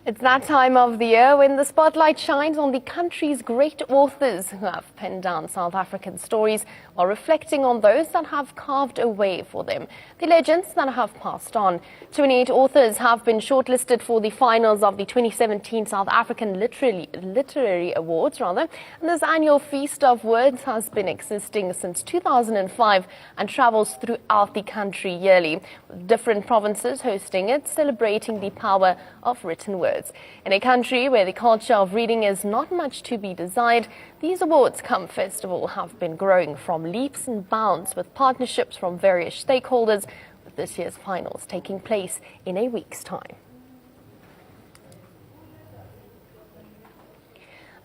It's that time of the year when the spotlight shines on the country's great authors who have penned down South African stories while reflecting on those that have carved a way for them, the legends that have passed on. 28 authors have been shortlisted for the finals of the 2017 South African Literary Awards, and this annual feast of words has been existing since 2005 and travels throughout the country yearly, with different provinces hosting it, celebrating the power of written words. In a country where the culture of reading is not much to be desired, these awards cum festival have been growing from leaps and bounds with partnerships from various stakeholders, with this year's finals taking place in a week's time.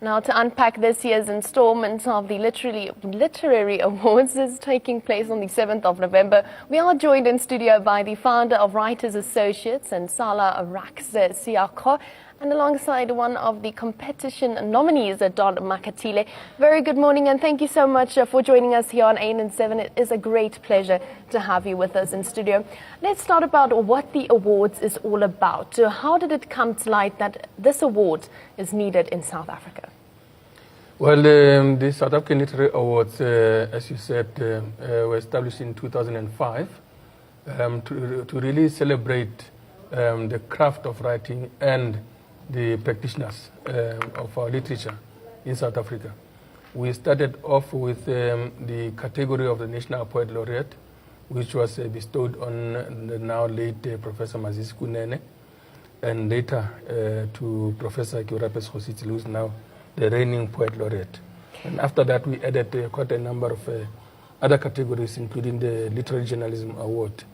Now, to unpack this year's installment of the Literary Awards is taking place on the 7th of November. We are joined in studio by the founder of Writers Associates and Sala Rax Siako, and alongside one of the competition nominees, Don Makatile. Very good morning and thank you so much for joining us here on ANN7. It is a great pleasure to have you with us in studio. Let's start about what the awards is all about. How did it come to light that this award is needed in South Africa? Well, the South African Literary Awards, as you said, were established in 2005 to really celebrate the craft of writing and the practitioners of our literature in South Africa. We started off with the category of the National Poet Laureate, which was bestowed on the now late Professor Mazisi Kunene, and later to Professor Kiurapes Khositsile, who is now the reigning Poet Laureate. And after that, we added quite a number of other categories, including the Literary Journalism Award,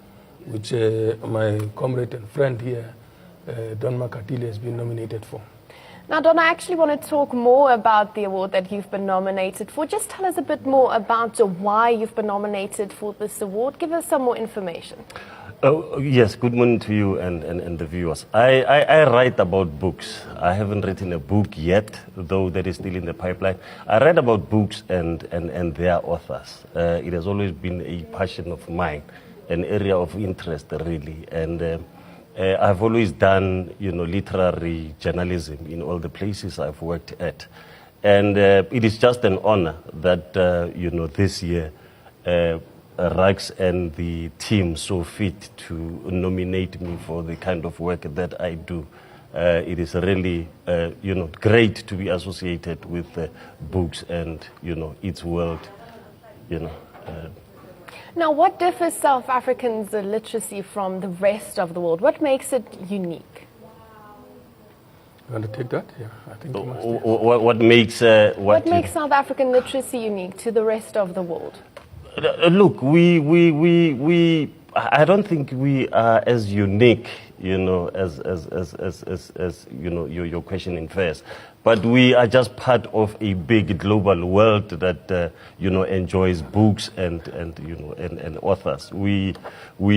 which my comrade and friend here, Don Makatile, has been nominated for. Now, Don, I actually want to talk more about the award that you've been nominated for. Just tell us a bit more about why you've been nominated for this award. Give us some more information. Yes, good morning to you and the viewers. I write about books. I haven't written a book yet, though that is still in the pipeline. I write about books and their authors. It has always been a passion of mine, an area of interest, really. And I've always done, literary journalism in all the places I've worked at. And it is just an honor that, this year, Rax and the team saw fit to nominate me for the kind of work that I do. It is really, great to be associated with books and, its world, Now, what differs South Africans' literacy from the rest of the world? What makes it unique? You want to take that? Yeah, I think you must. What makes South African literacy unique to the rest of the world? Look, I don't think we are as unique, as your question infers. But we are just part of a big global world that enjoys books and authors. We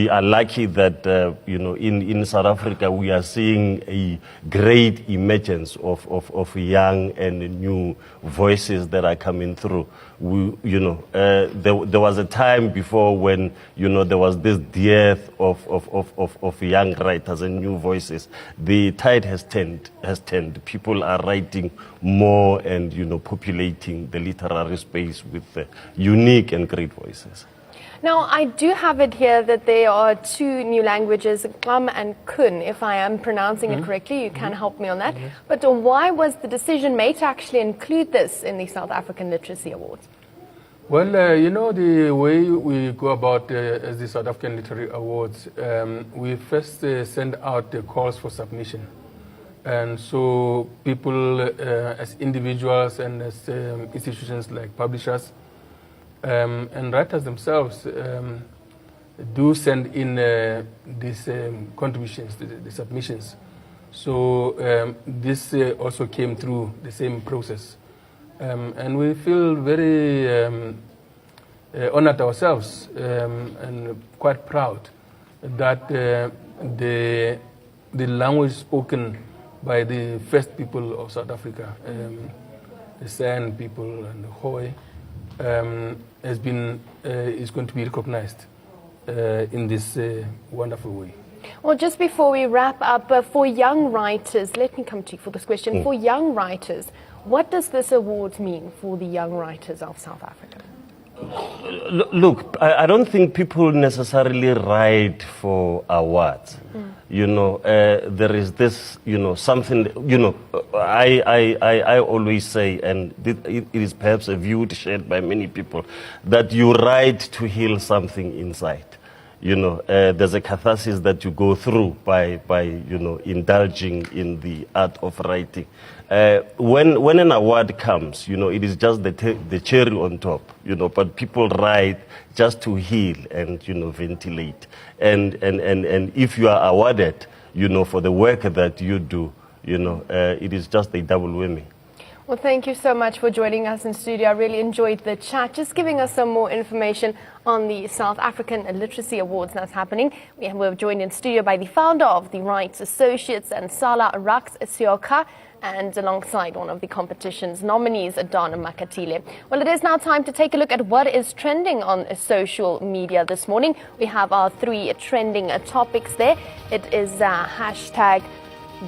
are lucky that in South Africa we are seeing a great emergence of young and new voices that are coming through. There was a time before when there was this dearth of young writers and new voices. The tide has turned. People are writing more and populating the literary space with unique and great voices. Now, I do have it here that there are two new languages, Gqam and Kun. If I am pronouncing it correctly, you can help me on that. But why was the decision made to actually include this in the South African Literacy Awards? Well, the way we go about as the South African Literary Awards, we first send out the calls for submission. And so people, as individuals and as institutions like publishers and writers themselves, do send in these contributions, the submissions. So this also came through the same process. And we feel very honored ourselves and quite proud that the language spoken by the first people of South Africa, the San people and the Khoi, is going to be recognized in this wonderful way. Well, just before we wrap up, for young writers, let me come to you for this question. For young writers, what does this award mean for the young writers of South Africa? Look, I don't think people necessarily write for awards. You know, there is this, you know, something, you know, I always say, and it is perhaps a view shared by many people, that you write to heal something inside. You know, there's a catharsis that you go through by you know, indulging in the art of writing. When an award comes, you know, it is just the cherry on top, you know, but people write just to heal and, you know, ventilate. And if you are awarded, you know, for the work that you do, you know, it is just a double whammy. Well, thank you so much for joining us in studio. I really enjoyed the chat, just giving us some more information on the South African Literacy Awards that's happening. We're joined in studio by the founder of the Rights Associates and Sala Raks Sioka, and alongside one of the competition's nominees, Donna Makatile. Well, it is now time to take a look at what is trending on social media this morning. We have our 3 trending topics there. It is hashtag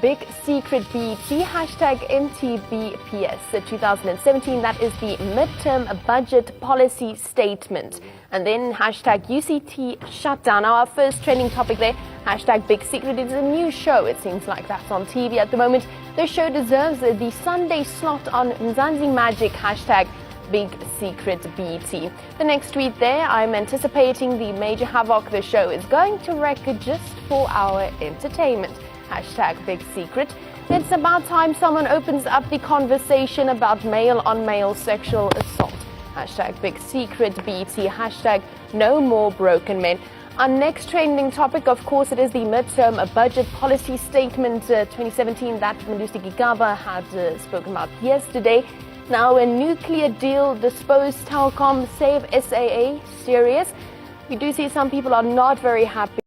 Big Secret BT, hashtag MTBPS 2017, that is the midterm budget policy statement. And then hashtag UCT shutdown. Now our first trending topic there, hashtag Big Secret, is a new show. It seems like that's on TV at the moment. The show deserves the Sunday slot on Mzansi Magic, hashtag Big Secret BT. The next tweet there, I'm anticipating the major havoc the show is going to wreak just for our entertainment. Hashtag Big Secret. It's about time someone opens up the conversation about male-on-male sexual assault. Hashtag Big Secret BT. Hashtag No More Broken Men. Our next trending topic, of course, it is the midterm budget policy statement 2017 that Malusi Gigaba had spoken about yesterday. Now, a nuclear deal disposed Telkom, save SAA serious. We do see some people are not very happy.